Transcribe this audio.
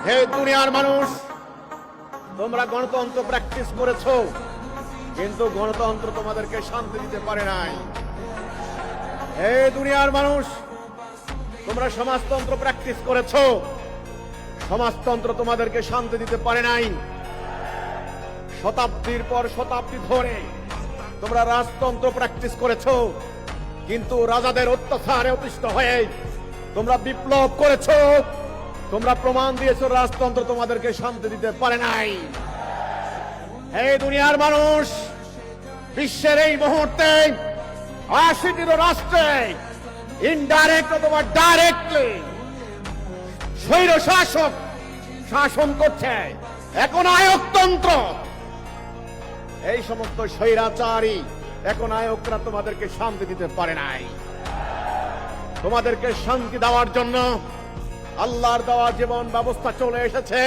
হে দুনিয়ার মানুষ, তোমরা গণতন্ত্র প্র্যাকটিস করেছো, কিন্তু গণতন্ত্র তোমাদেরকে শান্তি দিতে পারে নাই। হে দুনিয়ার মানুষ, তোমরা সমাজতন্ত্র প্র্যাকটিস করেছো, সমাজতন্ত্র তোমাদেরকে শান্তি দিতে পারে নাই। শতাব্দীর পর শতাব্দী ধরে তোমরা রাজতন্ত্র প্র্যাকটিস করেছো, কিন্তু রাজাদের অত্যাচারে অতিষ্ঠ হয়ে তোমরা বিপ্লব করেছো। তোমরা প্রমাণ দিয়েছো রাজতন্ত্র তোমাদেরকে শান্তি দিতে পারে নাই। হে দুনিয়ার মানুষ, বিশ্বের এই মুহূর্তে ৮০টি রাষ্ট্রে ইনডাইরেক্ট অথবা ডাইরেক্টলি স্বৈর শাসক শাসন করছে। এখন আয়কতন্ত্র, এই সমস্ত স্বৈরাচারী এখন আয়করা তোমাদেরকে শান্তি দিতে পারে নাই। তোমাদেরকে শান্তি দেওয়ার জন্য আল্লাহর দেওয়া জীবন ব্যবস্থা চলে এসেছে।